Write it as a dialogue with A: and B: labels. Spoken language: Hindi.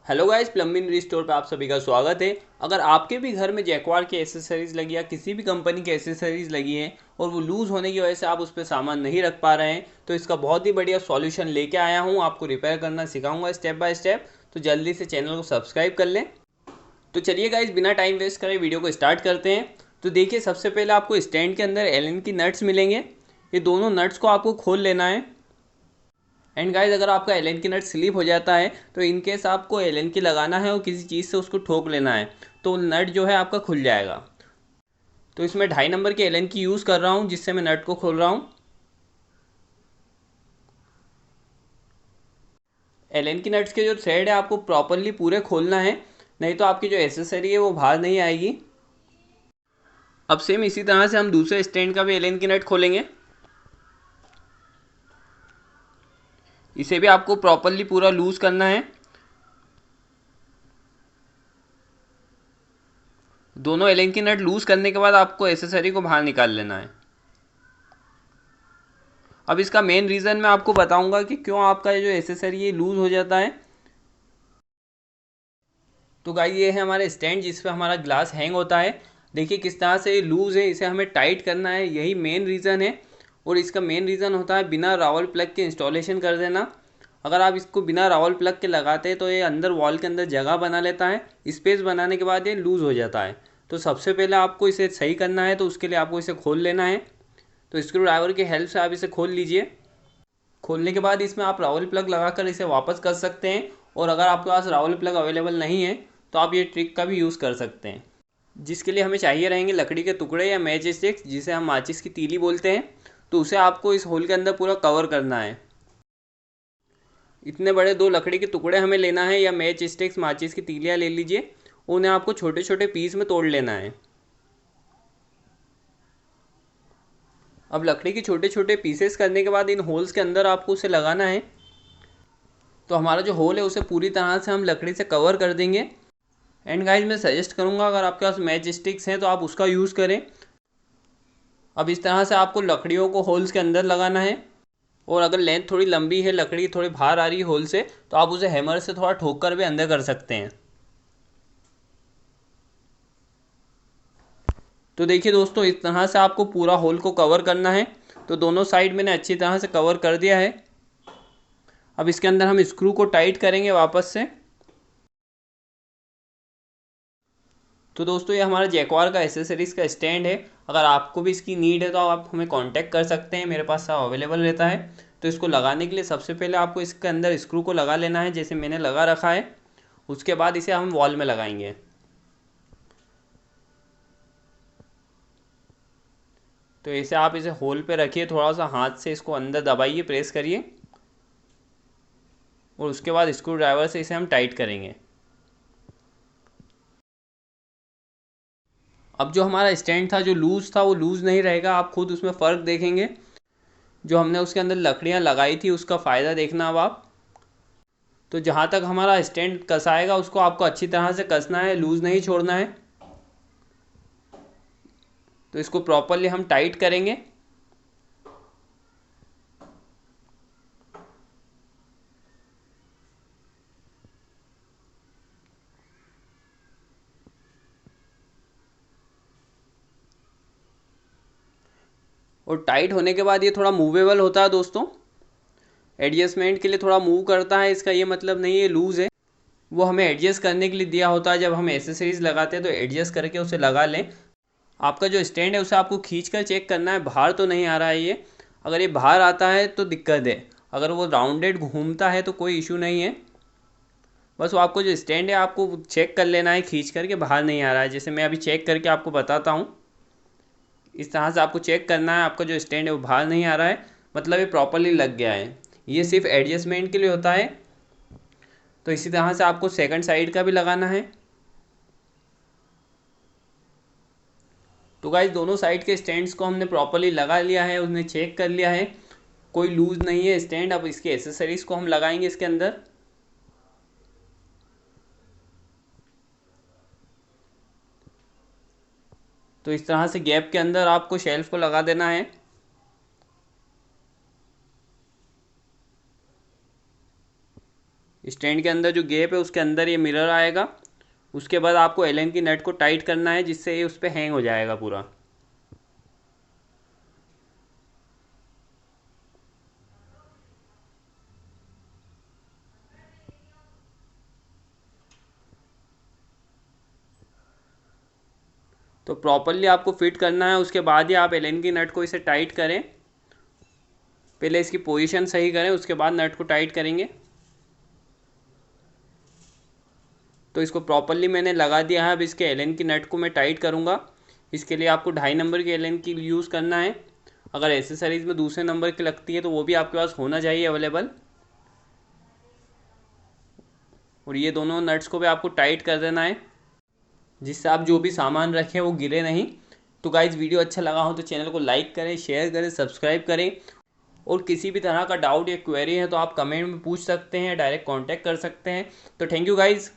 A: हेलो गाइस, प्लम्बिंग रिस्टोर पे आप सभी का स्वागत है। अगर आपके भी घर में जैक्वार की एसेसरीज लगी या किसी भी कंपनी की एसेसरीज लगी है और वो लूज़ होने की वजह से आप उस पर सामान नहीं रख पा रहे हैं, तो इसका बहुत ही बढ़िया सॉल्यूशन लेके आया हूँ। आपको रिपेयर करना सिखाऊंगा स्टेप बाय स्टेप। तो जल्दी से चैनल को सब्सक्राइब कर लें। तो चलिए गाइस, बिना टाइम वेस्ट करे वीडियो को स्टार्ट करते हैं। तो देखिए, सबसे पहले आपको स्टैंड के अंदर एलन की नट्स मिलेंगे। ये दोनों नट्स को आपको खोल लेना है। एंड गाइज, अगर आपका एलन की नट स्लिप हो जाता है तो इनकेस आपको एलन की लगाना है और किसी चीज़ से उसको ठोक लेना है तो नट जो है आपका खुल जाएगा। तो इसमें 2.5 नंबर के एलन की यूज़ कर रहा हूँ जिससे मैं नट को खोल रहा हूँ। एलन की नट्स के जो थ्रेड है आपको प्रॉपरली पूरे खोलना है, नहीं तो आपकी जो एसेसरी है वो बाहर नहीं आएगी। अब सेम इसी तरह से हम दूसरे स्टैंड का भी एलन की नट खोलेंगे। इसे भी आपको प्रॉपरली पूरा लूज़ करना है। दोनों एलन की नट लूज़ करने के बाद आपको एसेसरी को बाहर निकाल लेना है। अब इसका मेन रीज़न मैं आपको बताऊंगा कि क्यों आपका जो एसेसरी है लूज़ हो जाता है। तो गाइस, ये है हमारे स्टैंड जिस पे हमारा ग्लास हैंग होता है। देखिए किस तरह से ये लूज़ है, इसे हमें टाइट करना है, यही मेन रीज़न है। और इसका मेन रीज़न होता है बिना रावल प्लग के इंस्टॉलेशन कर देना। अगर आप इसको बिना रावल प्लग के लगाते हैं तो ये अंदर वॉल के अंदर जगह बना लेता है। स्पेस बनाने के बाद ये लूज़ हो जाता है। तो सबसे पहले आपको इसे सही करना है, तो उसके लिए आपको इसे खोल लेना है। तो स्क्रू ड्राइवर की हेल्प से आप इसे खोल लीजिए। खोलने के बाद इसमें आप रावल प्लग लगाकर इसे वापस कर सकते हैं। और अगर आपके पास रावल प्लग अवेलेबल नहीं है तो आप ये ट्रिक का भी यूज़ कर सकते हैं, जिसके लिए हमें चाहिए रहेंगे लकड़ी के टुकड़े या मैच स्टिक्स, जिसे हम माचिस की तीली बोलते हैं। तो उसे आपको इस होल के अंदर पूरा कवर करना है। इतने बड़े 2 लकड़ी के टुकड़े हमें लेना है, या मैच स्टिक्स, माचिस की तीलियाँ ले लीजिए। उन्हें आपको छोटे छोटे पीस में तोड़ लेना है। अब लकड़ी के छोटे छोटे पीसेस करने के बाद इन होल्स के अंदर आपको उसे लगाना है। तो हमारा जो होल है उसे पूरी तरह से हम लकड़ी से कवर कर देंगे। एंड गाइज, मैं सजेस्ट करूँगा अगर आपके पास मैच स्टिक्स हैं तो आप उसका यूज़ करें। अब इस तरह से आपको लकड़ियों को होल्स के अंदर लगाना है। और अगर लेंथ थोड़ी लंबी है, लकड़ी थोड़ी बाहर आ रही है होल से, तो आप उसे हैमर से थोड़ा ठोक कर भी अंदर कर सकते हैं। तो देखिए दोस्तों, इस तरह से आपको पूरा होल को कवर करना है। तो दोनों साइड मैंने अच्छी तरह से कवर कर दिया है। अब इसके अंदर हम स्क्रू को टाइट करेंगे वापस से। तो दोस्तों, ये हमारा जैक्वार का एसेसरीज का स्टैंड है। अगर आपको भी इसकी नीड है तो आप हमें कांटेक्ट कर सकते हैं, मेरे पास सब अवेलेबल रहता है। तो इसको लगाने के लिए सबसे पहले आपको इसके अंदर स्क्रू को लगा लेना है, जैसे मैंने लगा रखा है। उसके बाद इसे हम वॉल में लगाएंगे। तो ऐसे आप इसे होल पे रखिए, थोड़ा सा हाथ से इसको अंदर दबाइए, प्रेस करिए। और उसके बाद स्क्रू ड्राइवर से इसे हम टाइट करेंगे। अब जो हमारा स्टैंड था जो लूज़ था वो लूज़ नहीं रहेगा, आप खुद उसमें फ़र्क देखेंगे। जो हमने उसके अंदर लकड़ियाँ लगाई थी उसका फ़ायदा देखना अब आप। तो जहाँ तक हमारा स्टैंड कसाएगा उसको आपको अच्छी तरह से कसना है, लूज़ नहीं छोड़ना है। तो इसको प्रॉपरली हम टाइट करेंगे। और टाइट होने के बाद ये थोड़ा मूवेबल होता है दोस्तों। एडजस्टमेंट के लिए थोड़ा मूव करता है, इसका ये मतलब नहीं है लूज़ है। वो हमें एडजस्ट करने के लिए दिया होता है, जब हम एसेसरीज लगाते हैं तो एडजस्ट करके उसे लगा लें। आपका जो स्टैंड है उसे आपको खींच कर चेक करना है, बाहर तो नहीं आ रहा है ये। अगर ये बाहर आता है तो दिक्कत है, अगर वो राउंडेड घूमता है तो कोई इशू नहीं है। बस वो आपको जो स्टैंड है आपको चेक कर लेना है खींच करके बाहर नहीं आ रहा है। जैसे मैं अभी चेक करके आपको बताता हूँ। इस तरह से आपको चेक करना है, आपका जो स्टैंड है वो बाहर नहीं आ रहा है, मतलब ये प्रॉपरली लग गया है। ये सिर्फ एडजस्टमेंट के लिए होता है। तो इसी तरह से आपको सेकंड साइड का भी लगाना है। तो गाइस, दोनों साइड के स्टैंड्स को हमने प्रॉपरली लगा लिया है, उन्हें चेक कर लिया है, कोई लूज़ नहीं है स्टैंड। अब इसके एसेसरीज को हम लगाएंगे इसके अंदर। तो इस तरह से गैप के अंदर आपको शेल्फ को लगा देना है। स्टैंड के अंदर जो गैप है उसके अंदर ये मिरर आएगा। उसके बाद आपको एलन की नट को टाइट करना है, जिससे ये उस पर हैंग हो जाएगा पूरा। तो प्रॉपरली आपको फिट करना है, उसके बाद ही आप एलन की नट को इसे टाइट करें। पहले इसकी पोजीशन सही करें, उसके बाद नट को टाइट करेंगे। तो इसको प्रॉपरली मैंने लगा दिया है। अब इसके एलन की नट को मैं टाइट करूँगा। इसके लिए आपको 2.5 नंबर की एलन की यूज़ करना है। अगर एसेसरीज़ में दूसरे नंबर की लगती है तो वो भी आपके पास होना चाहिए अवेलेबल। और ये दोनों नट्स को भी आपको टाइट कर देना है, जिससे आप जो भी सामान रखें वो गिरे नहीं। तो गाइज़ वीडियो अच्छा लगा हो तो चैनल को लाइक करें, शेयर करें, सब्सक्राइब करें। और किसी भी तरह का डाउट या क्वेरी है तो आप कमेंट में पूछ सकते हैं, डायरेक्ट कांटेक्ट कर सकते हैं। तो थैंक यू गाइज़।